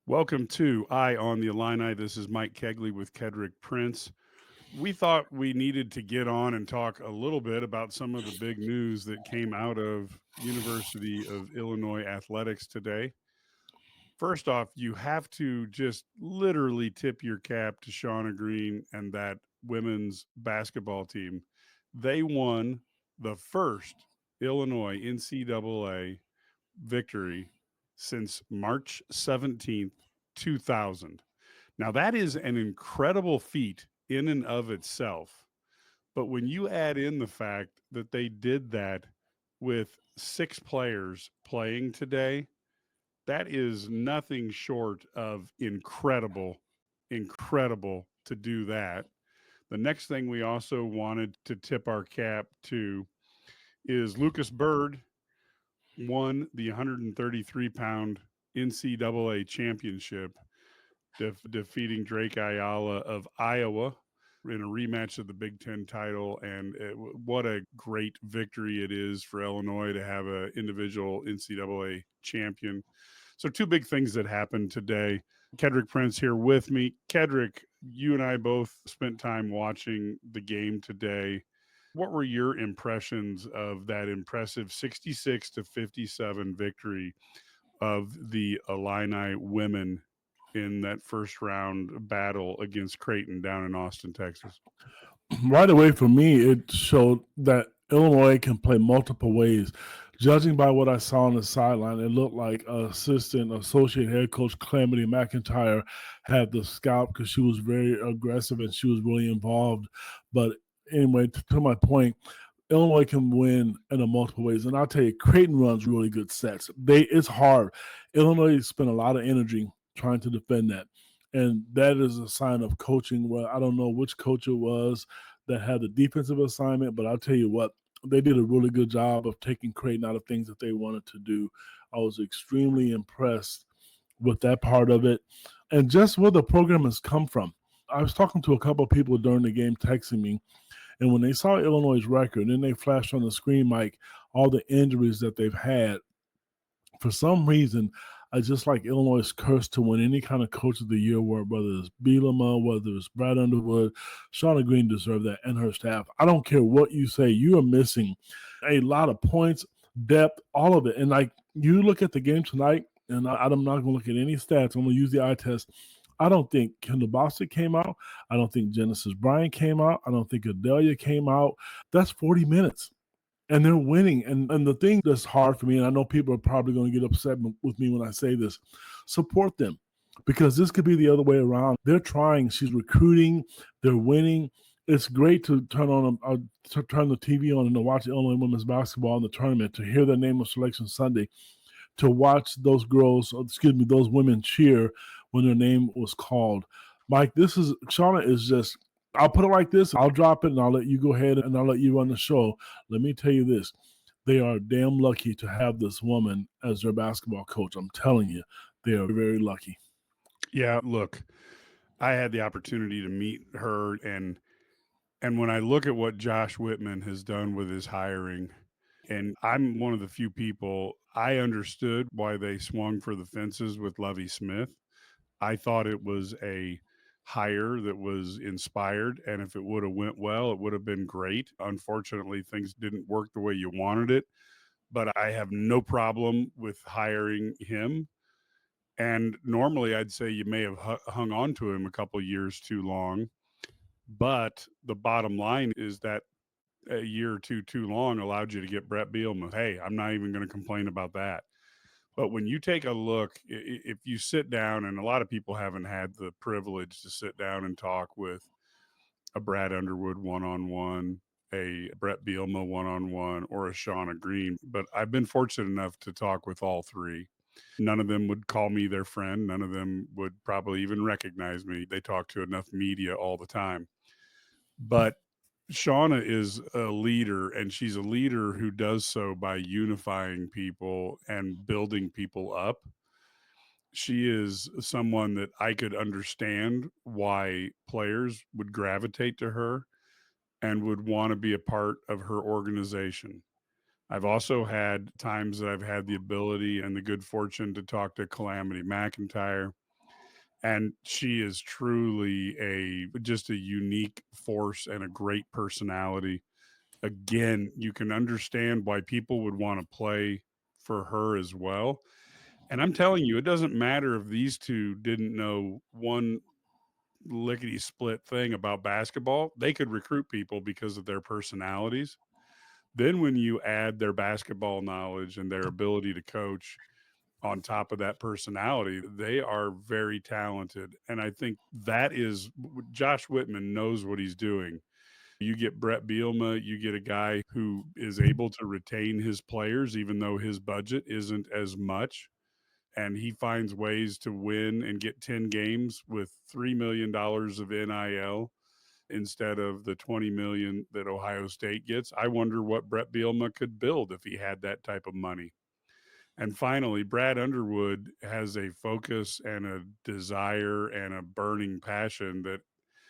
Welcome to Eye on the Illini. This is Mike Cagley with Kedric Prince. We thought we needed to get on and talk a little bit about some of the big news that came out of University of Illinois athletics today. First off, you have to just literally tip your cap to Shauna Green and that women's basketball team. They won the first Illinois NCAA victory since March 17th, 2000. Now, that is an incredible feat in and of itself. But when you add in the fact that they did that with six players playing today, that is nothing short of incredible to do that. The next thing we also wanted to tip our cap to is Lucas Byrd won the 133-pound NCAA championship, defeating Drake Ayala of Iowa in a rematch of the Big Ten title. And what a great victory it is for Illinois to have an individual NCAA champion. So, two big things that happened today. Kedric Prince here with me. Kedric, you and I both spent time watching the game today. What were your impressions of that impressive 66-57 victory of the Illini women in that first round battle against Creighton down in Austin, Texas? Right away for me, it showed that Illinois can play multiple ways. Judging by what I saw on the sideline, it looked like associate head coach Calamity McIntyre had the scalp because she was very aggressive and she was really involved. But anyway, to my point, Illinois can win in a multiple ways. And I'll tell you, Creighton runs really good sets. It's hard. Illinois spent a lot of energy trying to defend that. And that is a sign of coaching. Well, I don't know which coach it was that had the defensive assignment, but I'll tell you what, they did a really good job of taking Creighton out of things that they wanted to do. I was extremely impressed with that part of it and just where the program has come from. I was talking to a couple of people during the game texting me, and when they saw Illinois' record, and then they flashed on the screen, Mike, all the injuries that they've had. For some reason, I just like Illinois' curse to win any kind of Coach of the Year award, whether it's Bielema, whether it's Brad Underwood. Shauna Green deserved that, and her staff. I don't care what you say. You are missing a lot of points, depth, all of it. And like you look at the game tonight, and I'm not going to look at any stats. I'm going to use the eye test. I don't think Kendall Bostic came out. I don't think Genesis Bryant came out. I don't think Adelia came out. That's 40 minutes. And they're winning. And the thing that's hard for me, and I know people are probably going to get upset with me when I say this, support them. Because this could be the other way around. They're trying. She's recruiting. They're winning. It's great to turn the TV on and to watch Illinois women's basketball in the tournament, to hear their name of selection Sunday, to watch those those women cheer when their name was called. Mike, Shauna is just, I'll put it like this. I'll drop it and I'll let you go ahead and I'll let you run the show. Let me tell you this. They are damn lucky to have this woman as their basketball coach. I'm telling you, they are very lucky. Yeah, look, I had the opportunity to meet her, and when I look at what Josh Whitman has done with his hiring, and I'm one of the few people, I understood why they swung for the fences with Lovie Smith. I thought it was a hire that was inspired, and if it would have went well, it would have been great. Unfortunately, things didn't work the way you wanted it, but I have no problem with hiring him. And normally I'd say you may have hung on to him a couple years too long, but the bottom line is that a year or two too long allowed you to get Brett Bielema. Hey, I'm not even going to complain about that. But when you take a look, if you sit down, and a lot of people haven't had the privilege to sit down and talk with a Brad Underwood one-on-one, a Brett Bielema one-on-one, or a Shauna Green, but I've been fortunate enough to talk with all three. None of them would call me their friend. None of them would probably even recognize me. They talk to enough media all the time. But Shauna is a leader, and she's a leader who does so by unifying people and building people up. She is someone that I could understand why players would gravitate to her and would want to be a part of her organization. I've also had times that I've had the ability and the good fortune to talk to Calamity McIntyre. And she is truly just a unique force and a great personality. Again, you can understand why people would want to play for her as well. And I'm telling you, it doesn't matter if these two didn't know one lickety split thing about basketball, they could recruit people because of their personalities. Then when you add their basketball knowledge and their ability to coach on top of that personality, they are very talented. And I think that is Josh Whitman knows what he's doing. You get Brett Bielema, you get a guy who is able to retain his players, even though his budget isn't as much. And he finds ways to win and get 10 games with $3 million of NIL instead of the 20 million that Ohio State gets. I wonder what Brett Bielema could build if he had that type of money. And finally, Brad Underwood has a focus and a desire and a burning passion that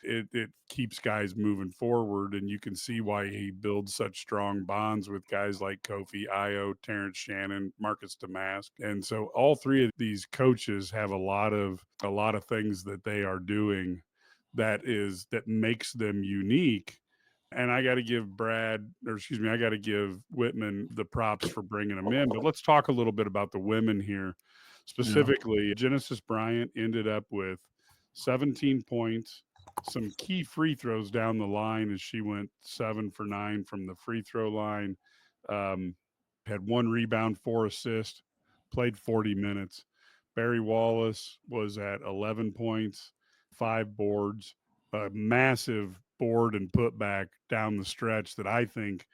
it keeps guys moving forward. And you can see why he builds such strong bonds with guys like Kofi Io, Terrence Shannon, Marcus Damask. And so all three of these coaches have a lot of things that they are doing that makes them unique. And I got to give I got to give Whitman the props for bringing him in. But let's talk a little bit about the women here. Yeah. Specifically, Genesis Bryant ended up with 17 points, some key free throws down the line as she went 7 for 9 from the free throw line. Had 1 rebound, 4 assists, played 40 minutes. Barry Wallace was at 11 points, 5 boards, a massive board and putback down the stretch that I think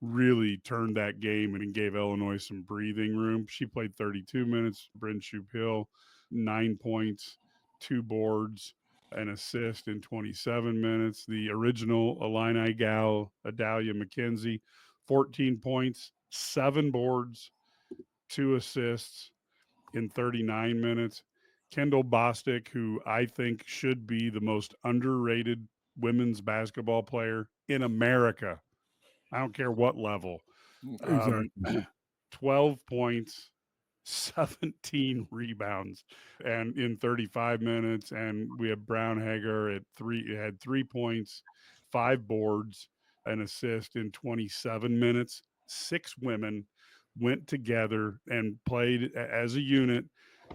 really turned that game and gave Illinois some breathing room. She played 32 minutes. Bryn Shoup-Hill, 9 points, 2 boards, an assist in 27 minutes. The original Illini gal, Adalia McKenzie, 14 points, 7 boards, 2 assists in 39 minutes. Kendall Bostic, who I think should be the most underrated women's basketball player in America. I don't care what level. Um, Exactly. 12 points, 17 rebounds, and in 35 minutes. And we have Brown Hager had 3 points, 5 boards, an assist in 27 minutes. 6 women went together and played as a unit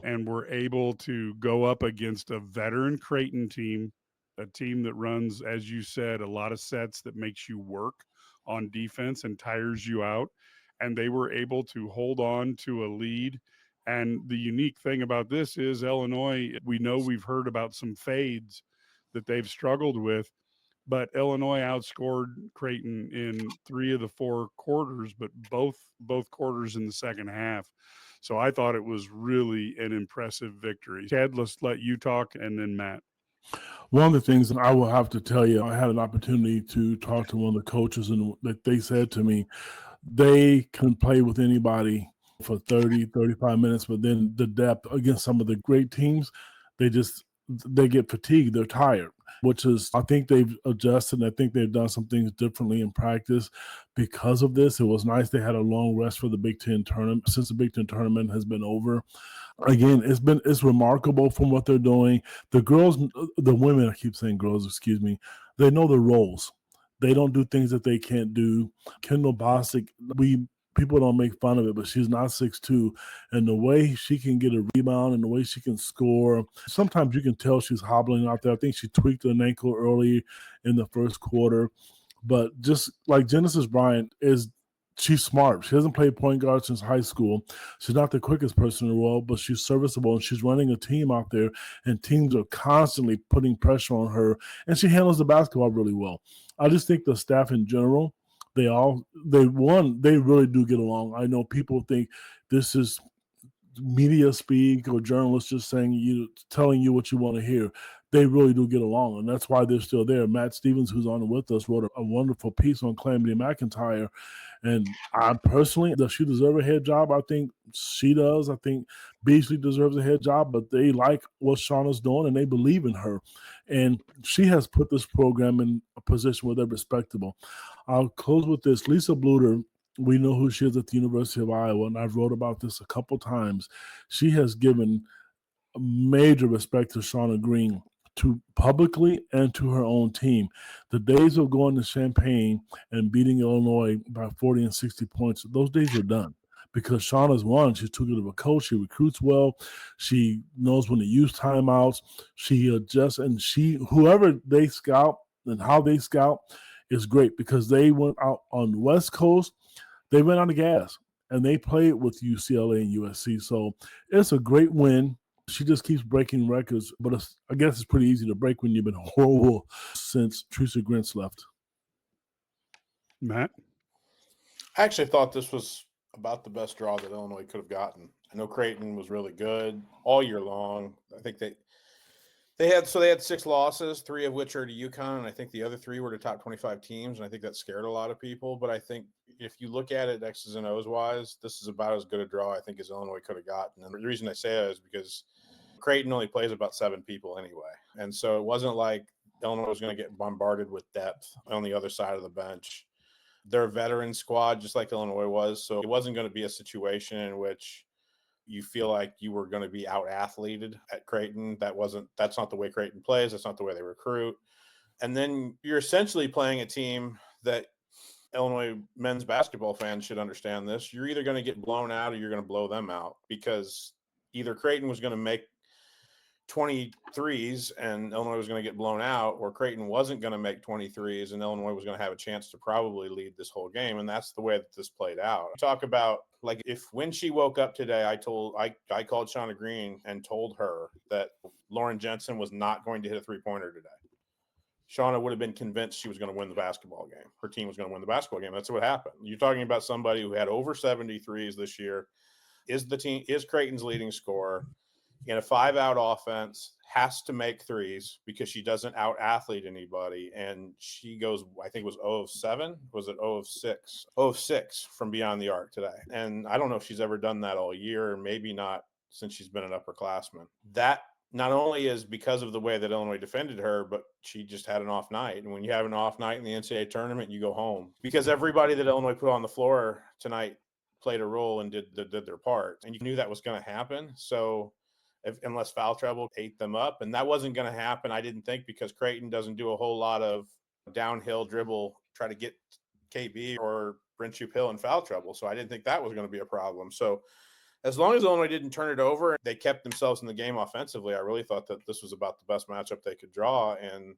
and were able to go up against a veteran Creighton team, a team that runs, as you said, a lot of sets that makes you work on defense and tires you out. And they were able to hold on to a lead. And the unique thing about this is Illinois, we know we've heard about some fades that they've struggled with, but Illinois outscored Creighton in 3 of the 4 quarters, but both quarters in the second half. So I thought it was really an impressive victory. Ted, let's let you talk, and then Matt. One of the things that I will have to tell you, I had an opportunity to talk to one of the coaches, and that they said to me, they can play with anybody for 30, 35 minutes, but then the depth against some of the great teams, they get fatigued, they're tired, which is, I think they've adjusted. I think they've done some things differently in practice because of this. It was nice they had a long rest for the Big Ten tournament, since the Big Ten tournament has been over. Again, it's remarkable from what they're doing. The women, I keep saying girls, excuse me, they know the roles. They don't do things that they can't do. Kendall Bostic, people don't make fun of it, but she's not 6'2", and the way she can get a rebound and the way she can score, sometimes you can tell she's hobbling out there. I think she tweaked an ankle early in the first quarter, but just like Genesis Bryant she's smart. She hasn't played point guard since high school. She's not the quickest person in the world, but she's serviceable, and she's running a team out there, and teams are constantly putting pressure on her, and she handles the basketball really well. I just think the staff in general, they really do get along. I know people think this is media speak or journalists just telling you what you want to hear. They really do get along, and that's why they're still there. Matt Stevens, who's on with us, wrote a wonderful piece on Calamity McIntyre, and I personally, does she deserve a head job? I think she does. I think Beasley deserves a head job, but they like what Shauna's doing, and they believe in her, and she has put this program in a position where they're respectable. I'll close with this. Lisa Bluter, we know who she is at the University of Iowa, and I've wrote about this a couple times. She has given major respect to Shauna Green, to publicly and to her own team. The days of going to Champaign and beating Illinois by 40 and 60 points, those days are done. Because Shauna's won. She's too good of a coach. She recruits well. She knows when to use timeouts. She adjusts, and whoever they scout and how they scout is great, because they went out on the West Coast. They went on the gas, and they played with UCLA and USC. So it's a great win. She just keeps breaking records, but I guess it's pretty easy to break when you've been horrible since Teresa Grintz left. Matt? I actually thought this was about the best draw that Illinois could have gotten. I know Creighton was really good all year long. I think they had 6 losses, 3 of which are to UConn, and I think the other 3 were to top 25 teams, and I think that scared a lot of people. But I think if you look at it X's and O's wise, this is about as good a draw, I think, as Illinois could have gotten. And the reason I say that is because Creighton only plays about 7 people anyway. And so it wasn't like Illinois was going to get bombarded with depth on the other side of the bench. They're a veteran squad, just like Illinois was. So it wasn't going to be a situation in which you feel like you were going to be out-athleted at Creighton. That's not the way Creighton plays. That's not the way they recruit. And then you're essentially playing a team that Illinois men's basketball fans should understand this. You're either going to get blown out or you're going to blow them out, because either Creighton was going to make 23s and Illinois was going to get blown out, or Creighton wasn't going to make 23s and Illinois was going to have a chance to probably lead this whole game. And that's the way that this played out. Talk about, like, when she woke up today, I called Shauna Green and told her that Lauren Jensen was not going to hit a 3-pointer today. Shauna would have been convinced she was going to win the basketball game. Her team was going to win the basketball game. That's what happened. You're talking about somebody who had over 73s this year, is Creighton's leading scorer, in a 5-out offense, has to make threes because she doesn't out-athlete anybody. And she goes, I think it was 0 of 7. Was it 0 of 6? 0 of 6 from beyond the arc today. And I don't know if she's ever done that all year, or maybe not since she's been an upperclassman. That not only is because of the way that Illinois defended her, but she just had an off night. And when you have an off night in the NCAA tournament, you go home. Because everybody that Illinois put on the floor tonight played a role and did their part. And you knew that was going to happen. So unless foul trouble ate them up. And that wasn't going to happen, I didn't think, because Creighton doesn't do a whole lot of downhill dribble, try to get KB or Brinchup Hill in foul trouble. So I didn't think that was going to be a problem. So as long as Illinois didn't turn it over, they kept themselves in the game offensively, I really thought that this was about the best matchup they could draw. And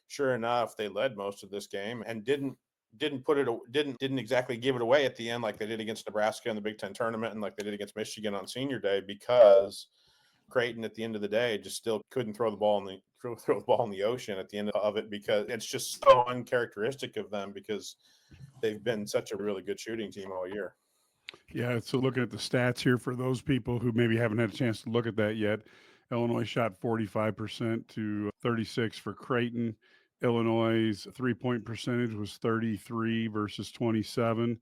sure enough, they led most of this game and didn't exactly give it away at the end like they did against Nebraska in the Big Ten tournament and like they did against Michigan on Senior Day, because Creighton at the end of the day just still couldn't throw the ball in the ocean at the end of it, because it's just so uncharacteristic of them, because they've been such a really good shooting team all year. Yeah, so looking at the stats here for those people who maybe haven't had a chance to look at that yet, Illinois shot 45% to 36 for Creighton. Illinois' three-point percentage was 33 versus 27.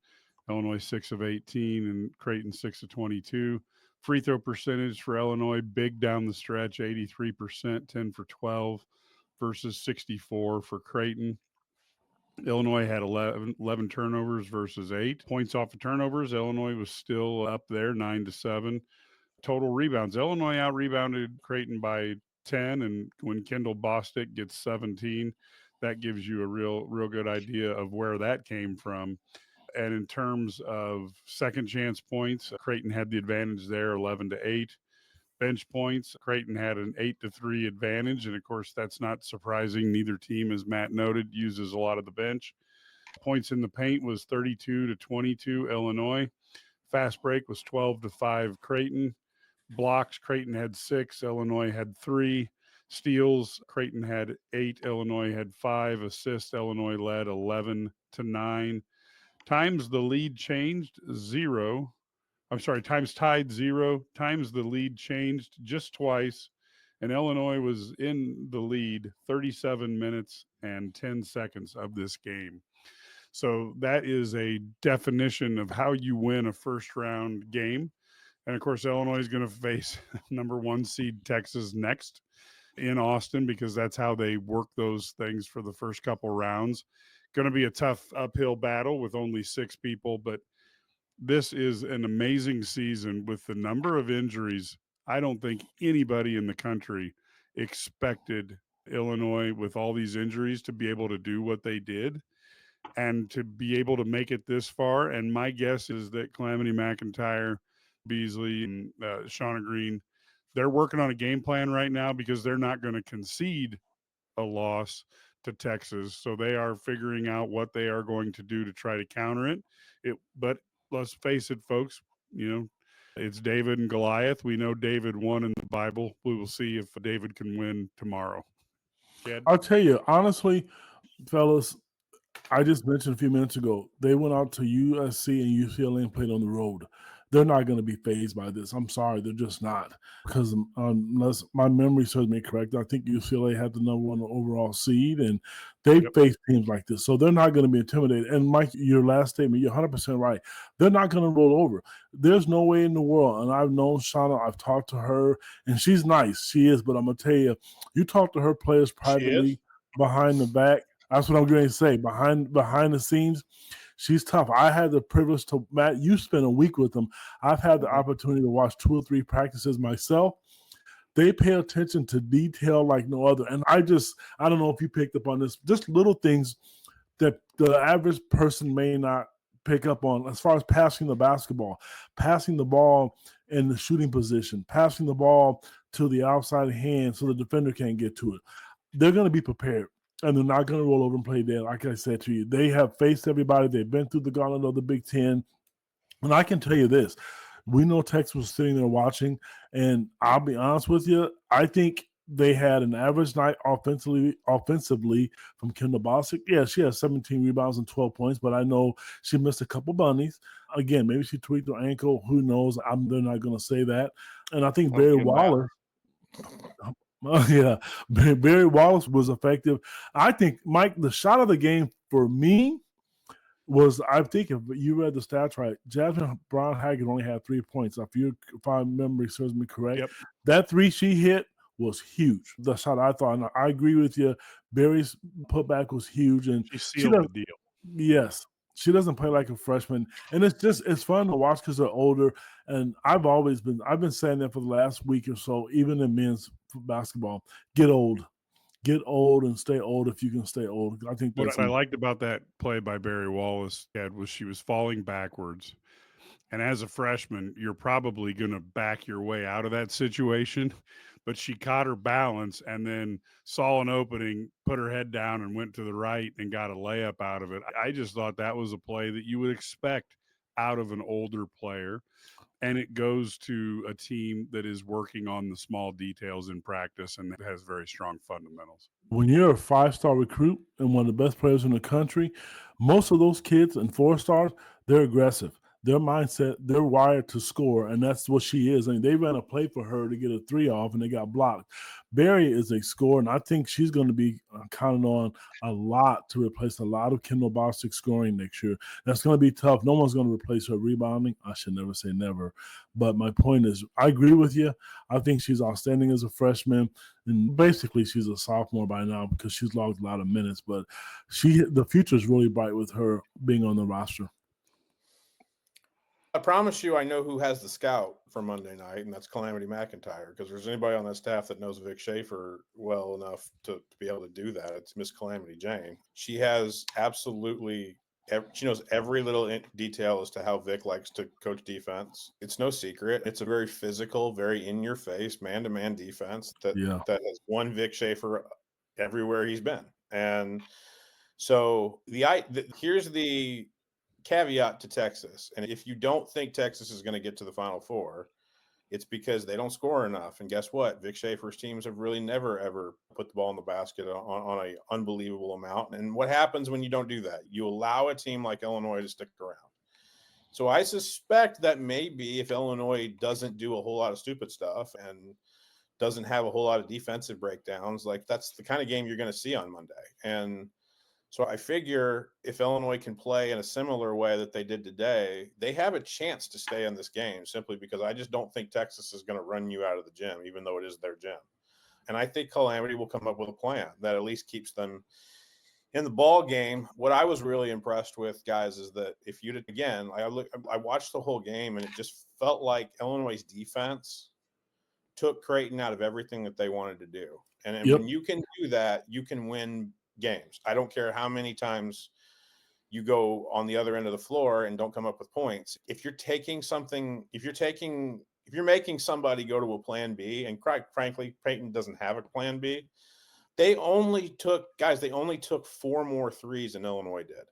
Illinois 6 of 18 and Creighton 6 of 22. Free throw percentage for Illinois, big down the stretch, 83%, 10 for 12 versus 64 for Creighton. Illinois had 11 turnovers versus 8. Points off of turnovers, Illinois was still up there, 9-7. Total rebounds, Illinois out-rebounded Creighton by 10, and when Kendall Bostic gets 17, that gives you a real good idea of where that came from. And in terms of second chance points, Creighton had the advantage there, 11-8. Bench points, Creighton had an 8-3 advantage. And of course, that's not surprising. Neither team, as Matt noted, uses a lot of the bench. Points in the paint was 32-22 Illinois. Fast break was 12-5 Creighton. Blocks, Creighton had 6, Illinois had 3. Steals, Creighton had 8, Illinois had 5. Assists, Illinois led 11-9. Times the lead changed, 0. Times tied 0. Times the lead changed just twice. And Illinois was in the lead 37 minutes and 10 seconds of this game. So that is a definition of how you win a first-round game. And, of course, Illinois is going to face number 1 seed Texas next in Austin, because that's how they work those things for the first couple rounds. Going to be a tough uphill battle with only 6 people, but this is an amazing season with the number of injuries I don't think anybody in the country expected Illinois, with all these injuries, to be able to do what they did and to be able to make it this far. And my guess is that Calamity McIntyre, Beasley, and Shauna Green, they're working on a game plan right now because they're not going to concede a loss to Texas. So they are figuring out what they are going to do to try to counter it. But let's face it, folks, it's David and Goliath. We know David won in the Bible. We will see if David can win tomorrow. Ked? I'll tell you, honestly, fellas, I just mentioned a few minutes ago, they went out to USC and UCLA and played on the road. They're not going to be fazed by this. I'm sorry, they're just not. Because unless my memory serves me correct, I think UCLA had the number 1 overall seed, and they faced teams like this. So they're not going to be intimidated. And Mike, your last statement, you're 100% right. They're not going to roll over. There's no way in the world. And I've known Shauna, I've talked to her, and she's nice. She is. But I'm going to tell you, you talk to her players privately, behind the back. That's what I'm going to say. Behind the scenes, she's tough. I had the privilege to, Matt, you spent a week with them. I've had the opportunity to watch 2 or 3 practices myself. They pay attention to detail like no other. And I don't know if you picked up on this, just little things that the average person may not pick up on as far as passing the basketball, passing the ball in the shooting position, passing the ball to the outside hand so the defender can't get to it. They're going to be prepared. And they're not going to roll over and play dead. Like I said to you, they have faced everybody. They've been through the gauntlet of the Big Ten. And I can tell you this. We know Texas was sitting there watching. And I'll be honest with you, I think they had an average night offensively from Kendall Bostic. Yeah, she has 17 rebounds and 12 points, but I know she missed a couple bunnies. Again, maybe she tweaked her ankle. Who knows? They're not going to say that. And I think Barry Waller – yeah, Barry Wallace was effective. I think, Mike, the shot of the game for me was, I think if you read the stats right, Jasmine Brown-Haggard only had 3 points. If my memory serves me correct, that 3 she hit was huge. The shot, I thought, and I agree with you, Barry's putback was huge. And she sealed the deal. Yes. She doesn't play like a freshman, and it's fun to watch because they're older. And I've been saying that for the last week or so, even in men's basketball, get old and stay old if you can stay old. I think that's what I liked about that play by Barry Wallace, Ed, was she was falling backwards. And as a freshman, you're probably going to back your way out of that situation. But she caught her balance and then saw an opening, put her head down and went to the right and got a layup out of it. I just thought that was a play that you would expect out of an older player. And it goes to a team that is working on the small details in practice and that has very strong fundamentals. When you're a 5-star recruit and one of the best players in the country, most of those kids and 4-stars, they're aggressive. Their mindset, they're wired to score, and that's what she is. I mean, they ran a play for her to get a 3 off, and they got blocked. Barry is a scorer, and I think she's going to be counting on a lot to replace a lot of Kendall Bostic scoring next year. That's going to be tough. No one's going to replace her rebounding. I should never say never. But my point is, I agree with you. I think she's outstanding as a freshman, and basically she's a sophomore by now because she's logged a lot of minutes. But the future is really bright with her being on the roster. I promise you I know who has the scout for Monday night, and that's Calamity McIntyre, because there's anybody on that staff that knows Vic Schaefer well enough to be able to do that. It's Miss Calamity Jane. She has she knows every little detail as to how Vic likes to coach defense. It's no secret. It's a very physical, very in-your-face, man-to-man defense that has won Vic Schaefer everywhere he's been. And so here's the caveat to Texas. And if you don't think Texas is going to get to the Final Four, it's because they don't score enough. And guess what? Vic Schaefer's teams have really never, ever put the ball in the basket on an unbelievable amount. And what happens when you don't do that? You allow a team like Illinois to stick around. So I suspect that maybe if Illinois doesn't do a whole lot of stupid stuff and doesn't have a whole lot of defensive breakdowns, like that's the kind of game you're going to see on Monday. And so I figure if Illinois can play in a similar way that they did today, they have a chance to stay in this game simply because I just don't think Texas is going to run you out of the gym, even though it is their gym. And I think Calamity will come up with a plan that at least keeps them in the ball game. What I was really impressed with, guys, is that if you did, again, I watched the whole game and it just felt like Illinois' defense took Creighton out of everything that they wanted to do. And Yep. when you can do that, you can win games. I don't care how many times you go on the other end of the floor and don't come up with points. If you're making somebody go to a plan B, and quite frankly, Creighton doesn't have a plan B. They only took 4 more threes than Illinois did.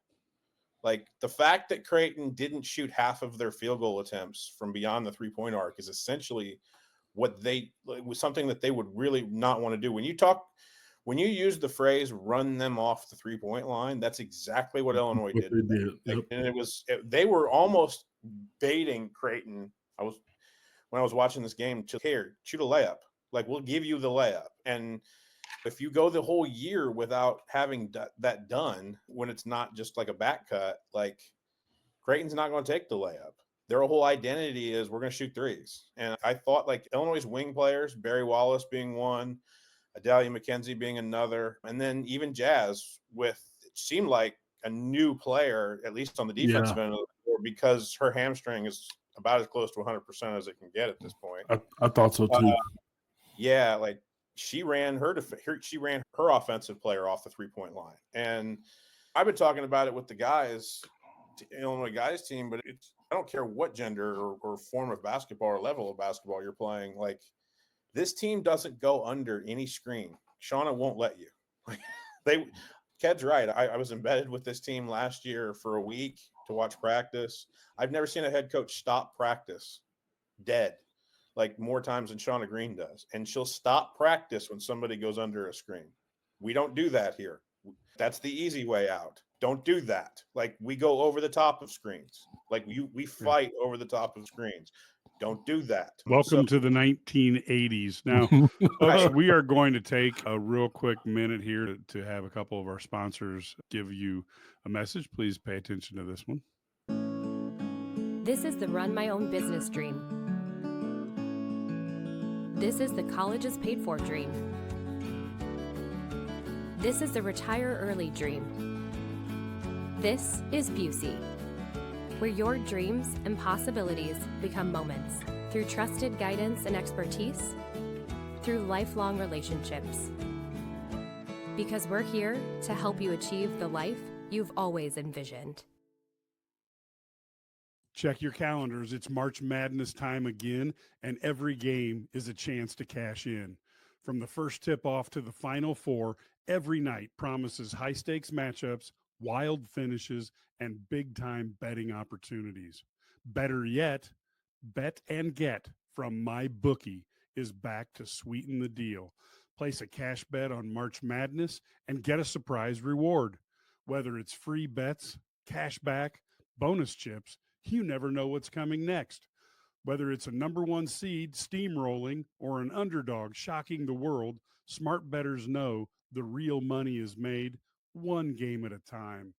Like, the fact that Creighton didn't shoot half of their field goal attempts from beyond the 3-point arc is essentially was something that they would really not want to do. When you use the phrase "run them off the 3-point line," that's exactly what Illinois did. They did. Yep. And they were almost baiting Creighton. When I was watching this game, here, shoot a layup. Like, we'll give you the layup. And if you go the whole year without having that done, when it's not just like a back cut, like, Creighton's not going to take the layup. Their whole identity is we're going to shoot threes. And I thought, like, Illinois' wing players, Barry Wallace being one, Adalia McKenzie being another, and then even Jazz it seemed like a new player, at least on the defensive end of the floor, because her hamstring is about as close to 100% as it can get at this point. I thought so too. Like, she ran her offensive player off the 3-point line. And I've been talking about it with the guys, Illinois guys team, but I don't care what gender or form of basketball or level of basketball you're playing. Like, this team doesn't go under any screen. Shauna won't let you. Ked's right. I was embedded with this team last year for a week to watch practice. I've never seen a head coach stop practice dead, like, more times than Shauna Green does. And she'll stop practice when somebody goes under a screen. We don't do that here. That's the easy way out. Don't do that. Like, we go over the top of screens. Like, we fight over the top of screens. Don't do that. Welcome to the 1980s. Now, folks, we are going to take a real quick minute here to have a couple of our sponsors give you a message. Please pay attention to this one. This is the run my own business dream. This is the colleges paid for dream. This is the retire early dream. This is Busey, where your dreams and possibilities become moments through trusted guidance and expertise, through lifelong relationships. Because we're here to help you achieve the life you've always envisioned. Check your calendars. It's March Madness time again, and every game is a chance to cash in. From the first tip-off to the Final Four, every night promises high-stakes matchups, wild finishes, and big-time betting opportunities. Better yet, Bet and Get from MyBookie is back to sweeten the deal. Place a cash bet on March Madness and get a surprise reward. Whether it's free bets, cash back, bonus chips, you never know what's coming next. Whether it's a number 1 seed steamrolling or an underdog shocking the world, smart bettors know the real money is made one game at a time.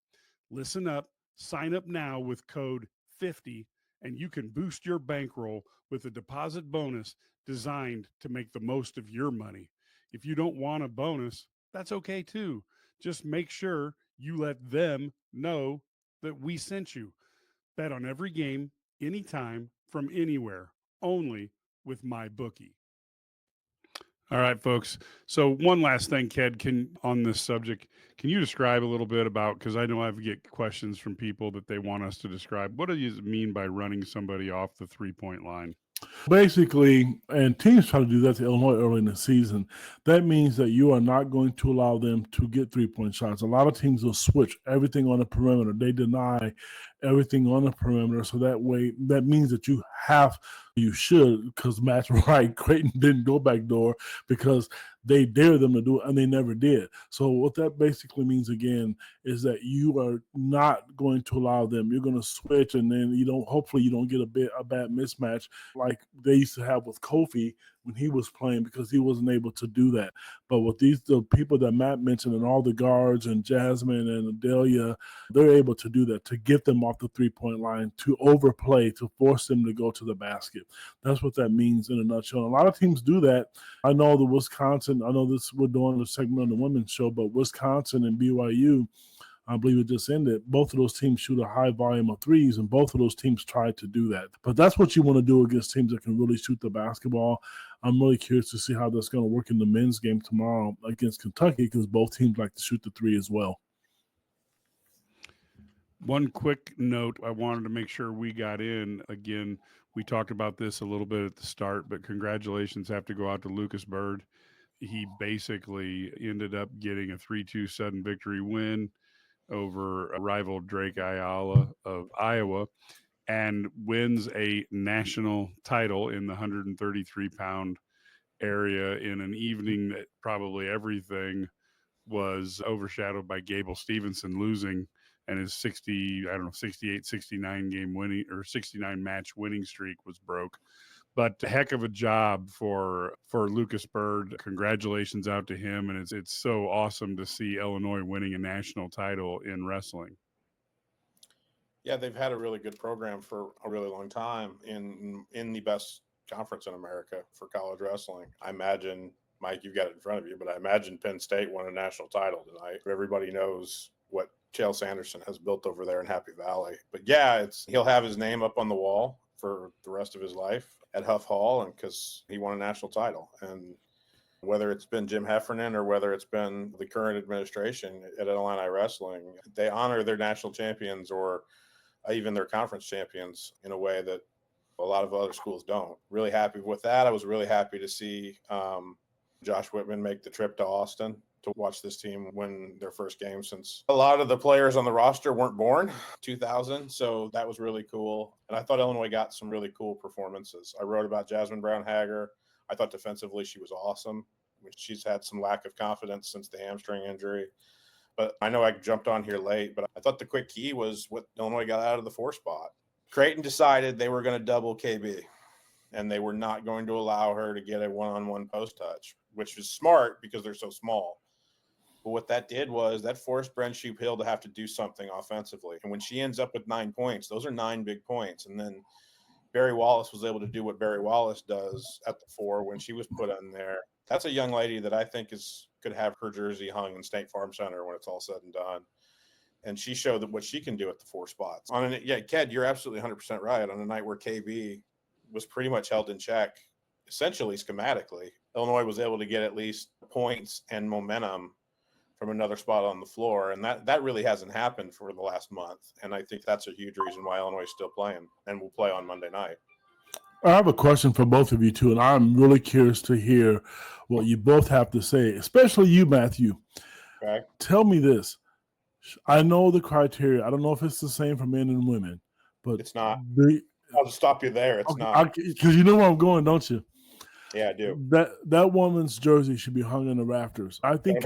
Listen up, sign up now with code 50, and you can boost your bankroll with a deposit bonus designed to make the most of your money. If you don't want a bonus, that's okay too. Just make sure you let them know that we sent you. Bet on every game, anytime, from anywhere, only with MyBookie. All right, folks. So one last thing, Ked, on this subject, can you describe a little bit about, because I know I get questions from people that they want us to describe, what do you mean by running somebody off the 3-point line? Basically, and teams try to do that to Illinois early in the season. That means that you are not going to allow them to get 3-point shots. A lot of teams will switch everything on the perimeter. They deny everything on the perimeter. So that way, that means that you should, because Matt's right, Creighton didn't go back door because they dared them to do it, and they never did. So what that basically means, again, is that you are not going to allow them. You're going to switch, and then hopefully you don't get a bad mismatch like they used to have with Kofi when he was playing, because he wasn't able to do that. But with the people that Matt mentioned and all the guards and Jasmine and Adelia, they're able to do that, to get them off the 3-point line, to overplay, to force them to go to the basket. That's what that means in a nutshell. And a lot of teams do that. I know we're doing the segment on the women's show, but Wisconsin and BYU, I believe it just ended. Both of those teams shoot a high volume of threes, and both of those teams tried to do that. But that's what you want to do against teams that can really shoot the basketball. I'm really curious to see how that's going to work in the men's game tomorrow against Kentucky, because both teams like to shoot the three as well. One quick note I wanted to make sure we got in. Again, we talked about this a little bit at the start, but congratulations have to go out to Luke Byrd. He basically ended up getting a 3-2 sudden victory win over rival Drake Ayala of Iowa and wins a national title in the 133-pound area in an evening that probably everything was overshadowed by Gable Stevenson losing and his 68, 69 game winning or 69 match winning streak was broke. But a heck of a job for Lucas Byrd. Congratulations out to him. And it's so awesome to see Illinois winning a national title in wrestling. Yeah, they've had a really good program for a really long time in the best conference in America for college wrestling. I imagine, Mike, you've got it in front of you, but I imagine Penn State won a national title tonight. Everybody knows what Chael Sanderson has built over there in Happy Valley. But yeah, he'll have his name up on the wall for the rest of his life at Huff Hall, and because he won a national title. And whether it's been Jim Heffernan or whether it's been the current administration at Illini Wrestling, they honor their national champions or even their conference champions in a way that a lot of other schools don't. Really happy with that. I was really happy to see Josh Whitman make the trip to Austin to watch this team win their first game since a lot of the players on the roster weren't born 2000. So that was really cool. And I thought Illinois got some really cool performances. I wrote about Jasmine Brown-Hager. I thought defensively she was awesome. She's had some lack of confidence since the hamstring injury. But I know I jumped on here late, but I thought the quick key was what Illinois got out of the 4 spot. Creighton decided they were going to double KB, and they were not going to allow her to get a one-on-one post touch, which was smart because they're so small. But what that did was that forced Brent Shoup-Hill to have to do something offensively. And when she ends up with 9 points, those are 9 big points. And then Barry Wallace was able to do what Barry Wallace does at the 4 when she was put in there. That's a young lady that I think could have her jersey hung in State Farm Center when it's all said and done. And she showed that what she can do at the 4 spots. Ked, you're absolutely 100% right. On a night where KB was pretty much held in check, essentially schematically, Illinois was able to get at least points and momentum from another spot on the floor. And that really hasn't happened for the last month. And I think that's a huge reason why Illinois is still playing and will play on Monday night. I have a question for both of you, too, and I'm really curious to hear what you both have to say, especially you, Matthew. Okay. Tell me this. I know the criteria. I don't know if it's the same for men and women, but it's not. I'll just stop you there. It's not. Because you know where I'm going, don't you? Yeah, I do. That woman's jersey should be hung in the rafters. I think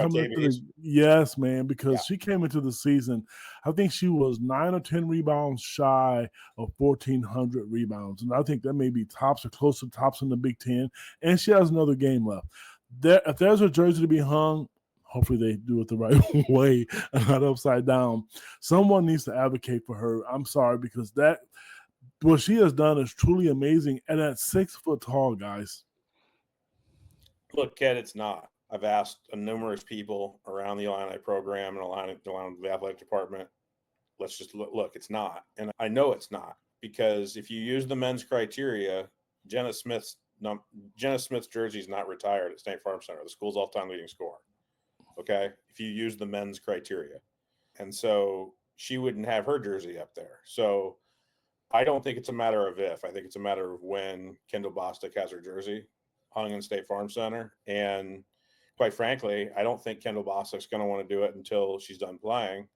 yes, man, because she came into the season, I think she was 9 or 10 rebounds shy of 1,400 rebounds. And I think that may be tops or close to tops in the Big Ten. And she has another game left. If there's a jersey to be hung, hopefully they do it the right way and not upside down. Someone needs to advocate for her. I'm sorry, because what she has done is truly amazing. And at 6 foot tall, guys. Look, Ked, it's not. I've asked numerous people around the Illini program and around the athletic department. Let's just look, it's not. And I know it's not, because if you use the men's criteria, Jenna Smith's jersey is not retired at State Farm Center, the school's all-time leading scorer. Okay? If you use the men's criteria. And so she wouldn't have her jersey up there. So I don't think it's a matter of if. I think it's a matter of when Kendall Bostic has her jersey hung in State Farm Center. And quite frankly, I don't think Kendall Bostic's going to want to do it until she's done playing.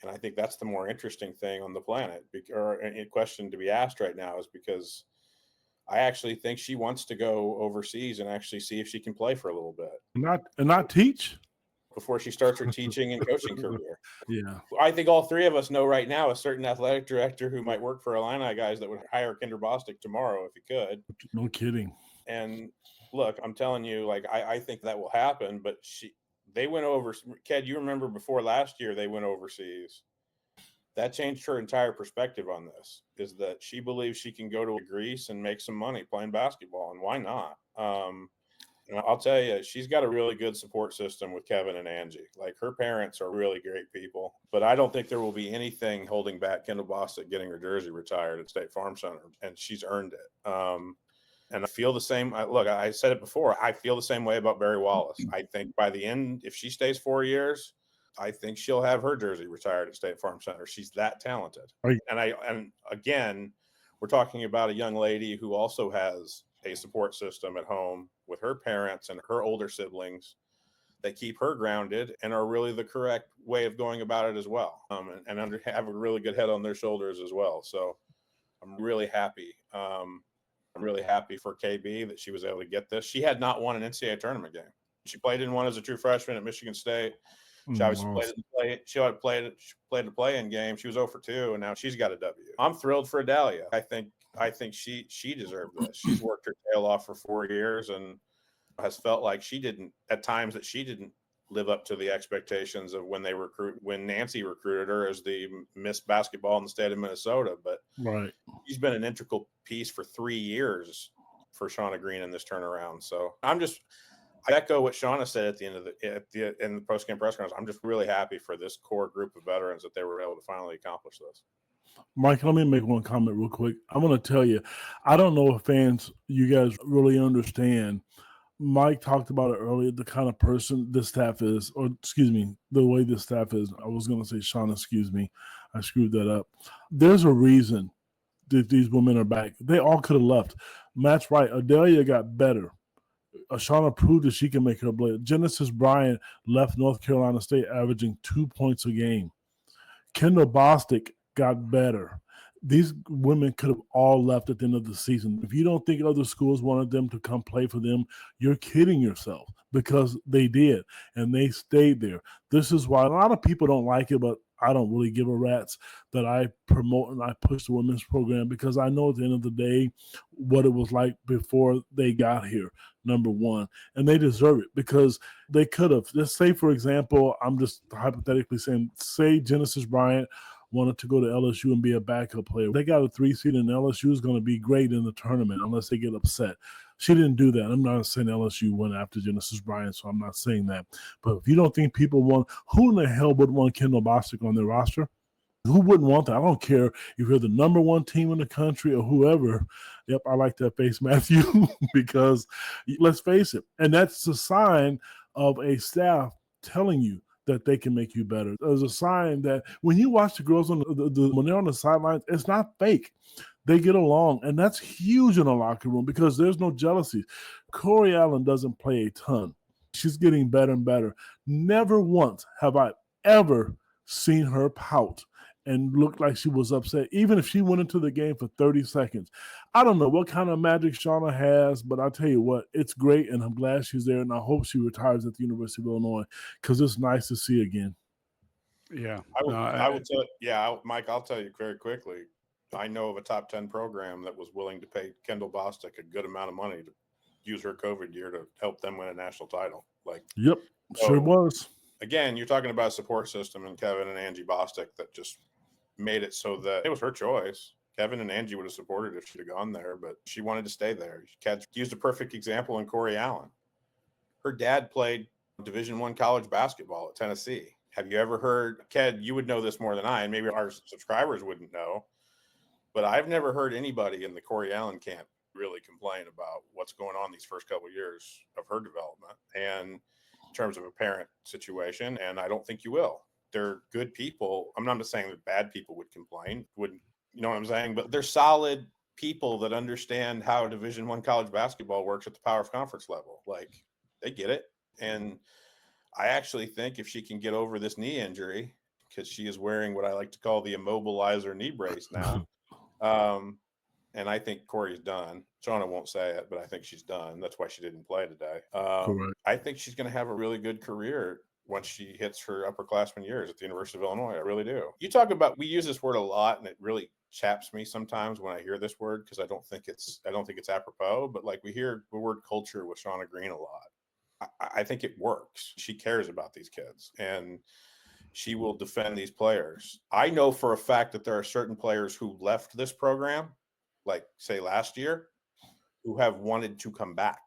And I think that's the more interesting thing on the planet, or a question to be asked right now, is because I actually think she wants to go overseas and actually see if she can play for a little bit. Not teach? Before she starts her teaching and coaching career. Yeah. I think all three of us know right now a certain athletic director who might work for IlliniGuys that would hire Kendra Bostic tomorrow if he could. No kidding. And look, I'm telling you, I think that will happen, but they went over. Ked, you remember before last year they went overseas. That changed her entire perspective on this, is that she believes she can go to Greece and make some money playing basketball, and why not? And I'll tell you, she's got a really good support system with Kevin and Angie. Like, her parents are really great people, but I don't think there will be anything holding back Kendall Bostic getting her jersey retired at State Farm Center, and she's earned it. And I feel the same. Look, I said it before. I feel the same way about Barry Wallace. I think by the end, if she stays 4 years, I think she'll have her jersey retired at State Farm Center. She's that talented. Right. And again, we're talking about a young lady who also has a support system at home with her parents and her older siblings that keep her grounded and are really the correct way of going about it as well. And have a really good head on their shoulders as well. So I'm really happy. I'm really happy for KB that she was able to get this. She had not won an NCAA tournament game. She played in one as a true freshman at Michigan State. She obviously played a play-in game. She was 0 for 2, and now she's got a W. I'm thrilled for Adalia. I think she deserved this. She's worked her tail off for 4 years and has felt like she didn't live up to the expectations of when Nancy recruited her as the Miss Basketball in the state of Minnesota. But right, she's been an integral piece for 3 years for Shauna Green in this turnaround. So I echo what Shauna said at the end of in the post-game press conference. I'm just really happy for this core group of veterans that they were able to finally accomplish this. Mike, let me make one comment real quick. I'm going to tell you, I don't know if you guys really understand. Mike talked about it earlier, the kind of person this staff is, or excuse me, the way this staff is. I was going to say Shauna, excuse me. I screwed that up. There's a reason that these women are back. They all could have left. Matt's right. Adalia got better. Shauna proved that she can make her play. Genesis Bryant left North Carolina State averaging 2 points a game. Kendall Bostic got better. These women could have all left at the end of the season. If you don't think other schools wanted them to come play for them, you're kidding yourself, because they did, and they stayed there. This is why a lot of people don't like it, but I don't really give a rat's that I promote and I push the women's program, because I know at the end of the day what it was like before they got here, number one. And they deserve it, because they could have. Let's say, for example, I'm just hypothetically saying, say Genesis Bryant wanted to go to LSU and be a backup player. They got a 3 seed, and LSU is going to be great in the tournament unless they get upset. She didn't do that. I'm not saying LSU went after Genesis Bryant, so I'm not saying that. But if you don't think people want, who in the hell would want Kendall Bostic on their roster? Who wouldn't want that? I don't care if you're the number one team in the country or whoever. Yep, I like that face, Matthew, because let's face it. And that's a sign of a staff telling you that they can make you better. There's a sign that when you watch the girls on when they're on the sidelines, it's not fake. They get along, and that's huge in a locker room, because there's no jealousy. Corey Allen doesn't play a ton. She's getting better and better. Never once have I ever seen her pout and look like she was upset, even if she went into the game for 30 seconds. I don't know what kind of magic Shauna has, but I'll tell you what, it's great, and I'm glad she's there, and I hope she retires at the University of Illinois, because it's nice to see again. Yeah. I would tell you, Mike, I'll tell you very quickly, I know of a top 10 program that was willing to pay Kendall Bostic a good amount of money to use her COVID year to help them win a national title. Yep, sure was. Again, you're talking about a support system and Kevin and Angie Bostic that just made it so that it was her choice. Kevin and Angie would have supported if she'd have gone there, but she wanted to stay there. She used a perfect example in Corey Allen. Her dad played Division I college basketball at Tennessee. Have you ever heard, Ked, you would know this more than I, and maybe our subscribers wouldn't know, but I've never heard anybody in the Corey Allen camp really complain about what's going on these first couple of years of her development and in terms of a parent situation, and I don't think you will. They're good people. I'm not saying that bad people would complain, wouldn't, you know what I'm saying? But they're solid people that understand how Division I college basketball works at the Power Conference level. They get it. And I actually think if she can get over this knee injury, because she is wearing what I like to call the immobilizer knee brace now, and I think Corey's done. Shauna won't say it, but I think she's done. That's why she didn't play today. I think she's going to have a really good career once she hits her upperclassmen years at the University of Illinois. I really do. You talk about, we use this word a lot, and it really chaps me sometimes when I hear this word, because I don't think it's apropos, but we hear the word culture with Shauna Green a lot. I think it works. She cares about these kids, and she will defend these players. I know for a fact that there are certain players who left this program, say last year, who have wanted to come back.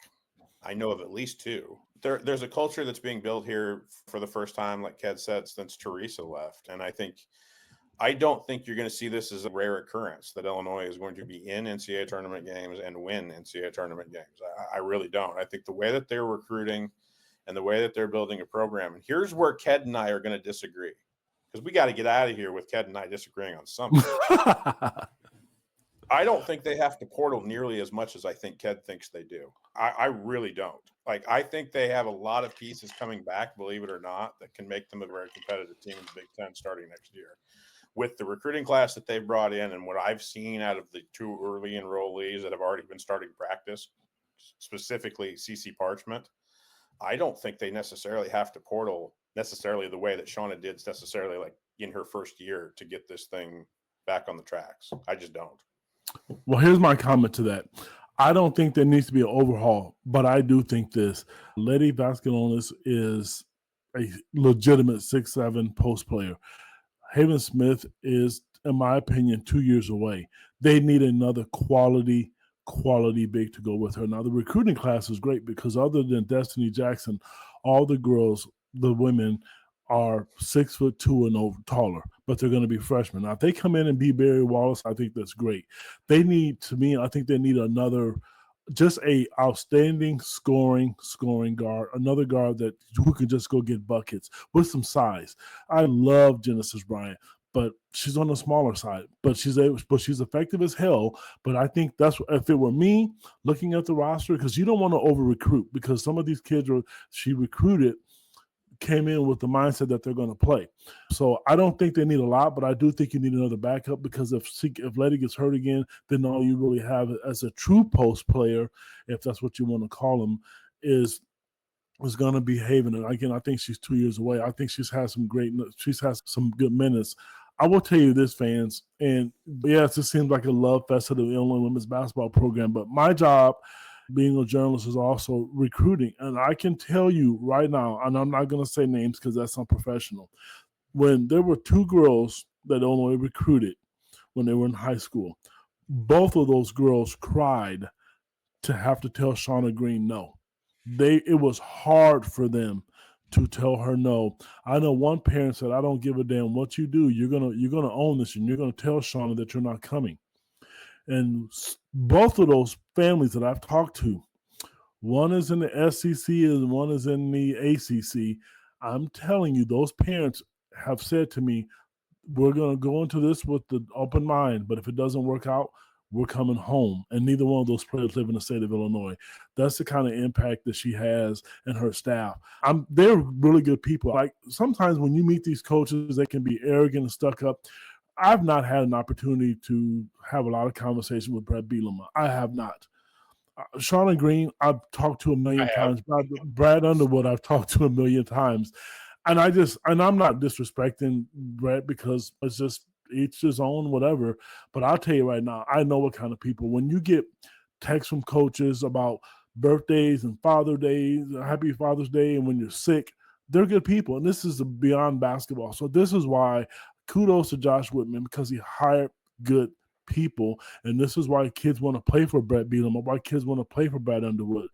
I know of at least two. There's a culture that's being built here for the first time, like Ked said, since Teresa left. And I don't think you're going to see this as a rare occurrence that Illinois is going to be in NCAA tournament games and win NCAA tournament games. I really don't. I think the way that they're recruiting and the way that they're building a program, and here's where Ked and I are going to disagree, because we got to get out of here with Ked and I disagreeing on something. I don't think they have to portal nearly as much as I think Ked thinks they do. I really don't. Like, I think they have a lot of pieces coming back, believe it or not, that can make them a very competitive team in the Big Ten starting next year. With the recruiting class that they've brought in and what I've seen out of the two early enrollees that have already been starting practice, specifically CC Parchment, I don't think they necessarily have to portal necessarily the way that Shauna did necessarily like in her first year to get this thing back on the tracks. I just don't. Well, here's my comment to that. I don't think there needs to be an overhaul, but I do think this. Letty Vasconcelos is a legitimate 6'7" post player. Haven Smith is, in my opinion, 2 years away. They need another quality big to go with her. Now, the recruiting class is great because other than Destiny Jackson, all the girls, the women, are 6'2" and over taller, but they're going to be freshmen. Now, if they come in and be Barry Wallace, I think that's great. They need, to me, I think they need another, just a outstanding scoring guard, another guard who can just go get buckets with some size. I love Genesis Bryant, but she's on the smaller side. But she's effective as hell. But I think if it were me looking at the roster, because you don't want to over recruit, because some of these kids she recruited came in with the mindset that they're going to play. So I don't think they need a lot, but I do think you need another backup, because if Letty gets hurt again, then all you really have as a true post player, if that's what you want to call him, is going to be Haven. And again, I think she's 2 years away. I think she's had some good minutes. I will tell you this, fans, and yes, it seems like a love fest of the Illinois women's basketball program, but my job being a journalist is also recruiting. And I can tell you right now, and I'm not going to say names because that's unprofessional, when there were two girls that Illinois recruited when they were in high school, both of those girls cried to have to tell Shauna Green no. It was hard for them to tell her no. I know one parent said, I don't give a damn what you do. You're gonna own this, and you're going to tell Shauna that you're not coming. And both of those families that I've talked to, one is in the SEC and one is in the ACC. I'm telling you, those parents have said to me, we're going to go into this with the open mind, but if it doesn't work out, we're coming home. And neither one of those players live in the state of Illinois. That's the kind of impact that she has and her staff. They're really good people. Like, sometimes when you meet these coaches, they can be arrogant and stuck up. I've not had an opportunity to have a lot of conversation with Brett Bielema. I have not. Shauna Green, I've talked to a million times. Brad Underwood, I've talked to a million times. And I'm not disrespecting Brett, because it's just each his own, whatever. But I'll tell you right now, I know what kind of people. When you get texts from coaches about birthdays and Father's Day, Happy Father's Day, and when you're sick, they're good people. And this is beyond basketball. So this is why kudos to Josh Whitman, because he hired good people. And this is why kids want to play for Brett Bielema, why kids want to play for Brad Underwood.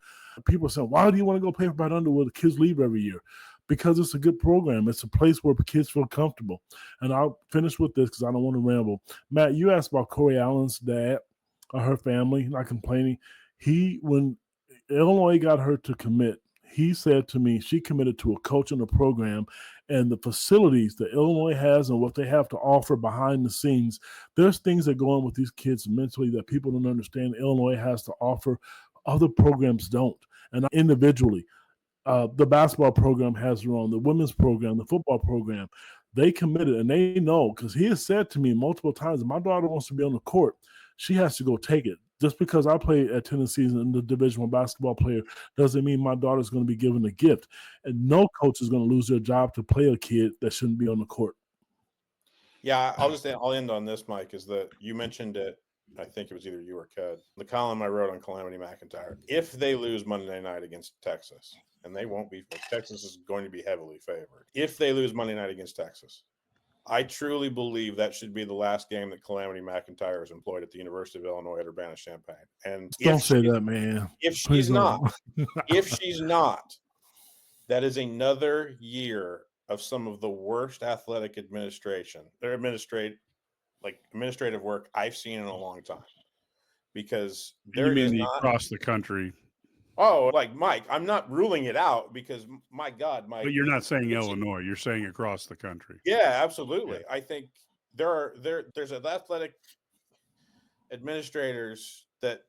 People are saying, why do you want to go play for Brad Underwood? The kids leave every year. Because it's a good program. It's a place where kids feel comfortable. And I'll finish with this because I don't want to ramble. Matt, you asked about Corey Allen's dad or her family, not complaining. When Illinois got her to commit, he said to me, she committed to a coach and a program, and the facilities that Illinois has and what they have to offer behind the scenes, there's things that go on with these kids mentally that people don't understand Illinois has to offer. Other programs don't. And individually, the basketball program has their own, the women's program, the football program. They committed, and they know, because he has said to me multiple times, if my daughter wants to be on the court, she has to go take it. Just because I play at Tennessee and the Division I basketball player doesn't mean my daughter's going to be given a gift. And no coach is going to lose their job to play a kid that shouldn't be on the court. Yeah, I'll end on this, Mike, is that you mentioned it. I think it was either you or Ked. The column I wrote on Calamity McIntyre. If they lose Monday night against Texas, and they won't be, Texas is going to be heavily favored. If they lose Monday night against Texas, I truly believe that should be the last game that Calamity McIntyre is employed at the University of Illinois at Urbana-Champaign. And don't say that, man. If Please she's not, that is another year of some of the worst athletic administrative work I've seen in a long time. Because there is not across the country. Oh, like Mike, I'm not ruling it out because my God, Mike. But you're not saying Illinois, you're saying across the country. Yeah, absolutely. Yeah. I think there's athletic administrators that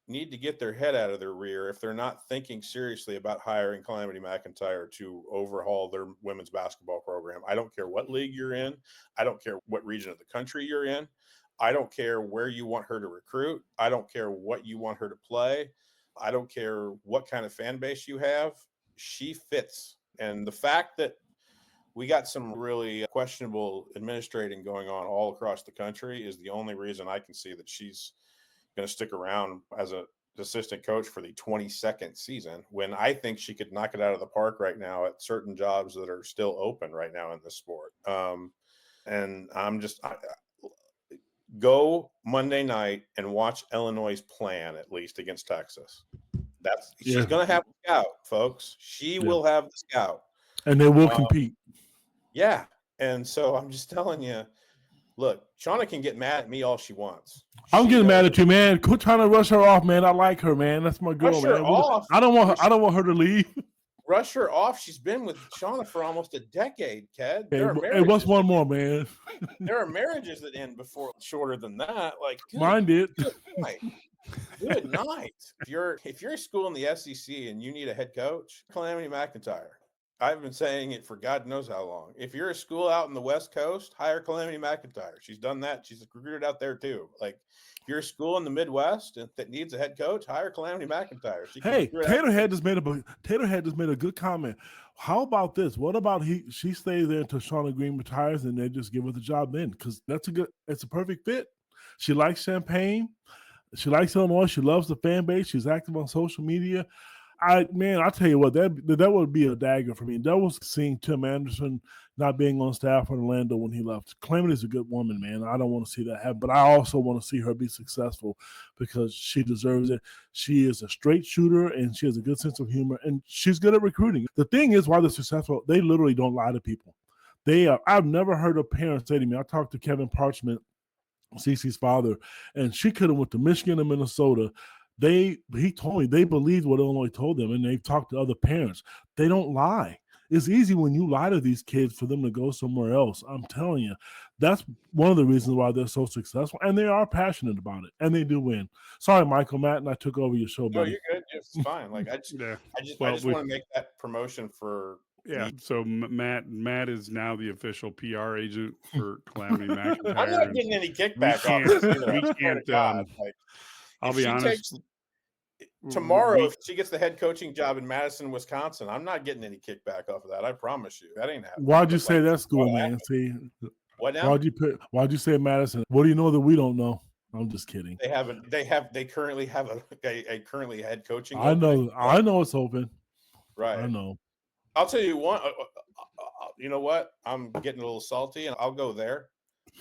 need to get their head out of their rear if they're not thinking seriously about hiring Calamity McIntyre to overhaul their women's basketball program. I don't care what league you're in. I don't care what region of the country you're in. I don't care where you want her to recruit. I don't care what you want her to play. I don't care what kind of fan base you have. She fits. And the fact that we got some really questionable administrating going on all across the country is the only reason I can see that she's going to stick around as an assistant coach for the 22nd season, when I think she could knock it out of the park right now at certain jobs that are still open right now in this sport. And I'm just go Monday night and watch Illinois' plan, at least against Texas. She's going to have the scout, folks. She will have the scout. And they will compete. Yeah. And so I'm just telling you, look, Shauna can get mad at me all she wants. I'm getting mad at you, man. Quit trying to rush her off, man. I like her, man. That's my girl, man. I don't want her to leave. Rush her off. She's been with Shauna for almost a decade, Ked. Hey, what's one more, man? There are marriages that end before shorter than that. Like mine did. Good night. If you're a school in the SEC and you need a head coach, Calamity McIntyre. I've been saying it for God knows how long. If you're a school out in the West Coast, hire Calamity McIntyre. She's done that. She's recruited out there too. Like, if you're a school in the Midwest that needs a head coach, hire Calamity McIntyre. Hey, Taterhead just made a good comment. How about this? What about she stays there until Shauna Green retires and they just give her the job then? Because it's a perfect fit. She likes Champaign. She likes Illinois. She loves the fan base. She's active on social media. I tell you what, that would be a dagger for me. That was seeing Tim Anderson not being on staff in Orlando when he left. Calamity's a good woman, man. I don't want to see that happen, but I also want to see her be successful because she deserves it. She is a straight shooter, and she has a good sense of humor, and she's good at recruiting. The thing is, why they're successful, they literally don't lie to people. I've never heard a parent say to me, I talked to Kevin Parchment, Cece's father, and she could have went to Michigan and Minnesota. He told me they believed what Illinois told them, and they've talked to other parents. They don't lie. It's easy when you lie to these kids for them to go somewhere else. I'm telling you, that's one of the reasons why they're so successful, and they are passionate about it, and they do win. Sorry, Michael, Matt, and I took over your show, buddy. No, you're good. It's fine. Like I just want to make that promotion for. Yeah, so Matt is now the official PR agent for Calamity McIntyre. I'm not getting any kickback off this either. We can't. I'll be honest. Tomorrow, if she gets the head coaching job in Madison, Wisconsin, I'm not getting any kickback off of that. I promise you, that ain't happening. Why'd you say that school, man? See, what now? Why'd you say Madison? What do you know that we don't know? I'm just kidding. They currently have a currently head coaching. I know it's open. Right. I know. I'll tell you one. You know what? I'm getting a little salty, and I'll go there.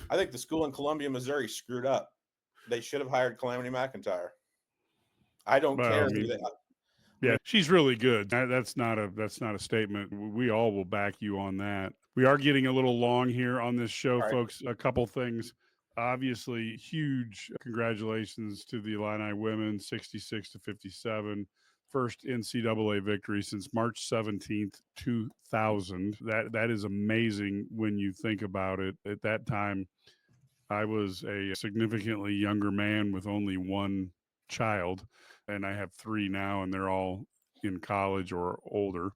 I think the school in Columbia, Missouri, screwed up. They should have hired Calamity McIntyre. I don't care. Yeah, she's really good. That's not a statement. We all will back you on that. We are getting a little long here on this show, folks. A couple things. Obviously, huge congratulations to the Illini women, 66-57. First NCAA victory since March 17th, 2000. That is amazing when you think about it. At that time, I was a significantly younger man with only one child, and I have three now, and they're all in college or older.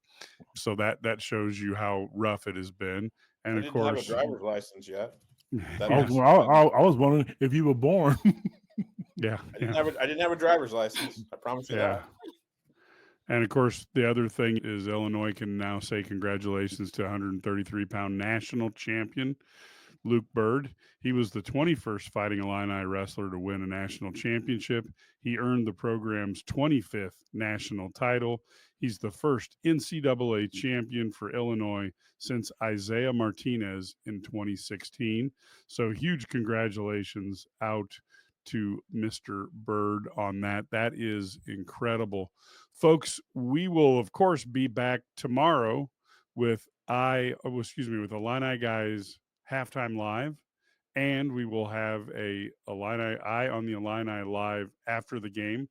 So that shows you how rough it has been. And I didn't have a driver's license yet. I was wondering if you were born. Yeah, I didn't have a driver's license. I promise you that. And of course, the other thing is Illinois can now say congratulations to 133-pound national champion. Luke Byrd, he was the 21st Fighting Illini wrestler to win a national championship. He earned the program's 25th national title. He's the first NCAA champion for Illinois since Isaiah Martinez in 2016. So huge congratulations out to Mr. Byrd on that. That is incredible. Folks, we will, of course, be back tomorrow with with Illini Guys halftime live, and we will have a Eye on the Illini live after the game.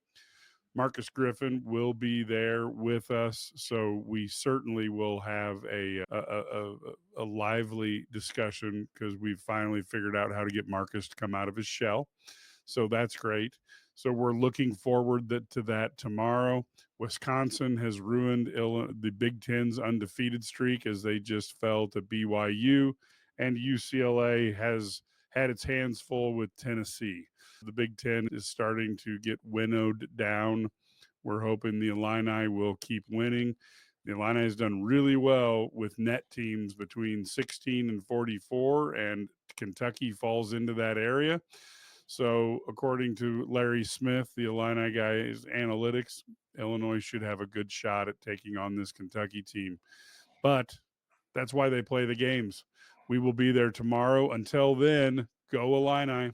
Marcus Griffin will be there with us, so we certainly will have a lively discussion because we've finally figured out how to get Marcus to come out of his shell. So that's great. So we're looking forward to that tomorrow. Wisconsin has ruined the Big Ten's undefeated streak as they just fell to BYU, and UCLA has had its hands full with Tennessee. The Big Ten is starting to get winnowed down. We're hoping the Illini will keep winning. The Illini has done really well with net teams between 16 and 44, and Kentucky falls into that area. So according to Larry Smith, the Illini Guys analytics, Illinois should have a good shot at taking on this Kentucky team. But that's why they play the games. We will be there tomorrow. Until then, go Illini.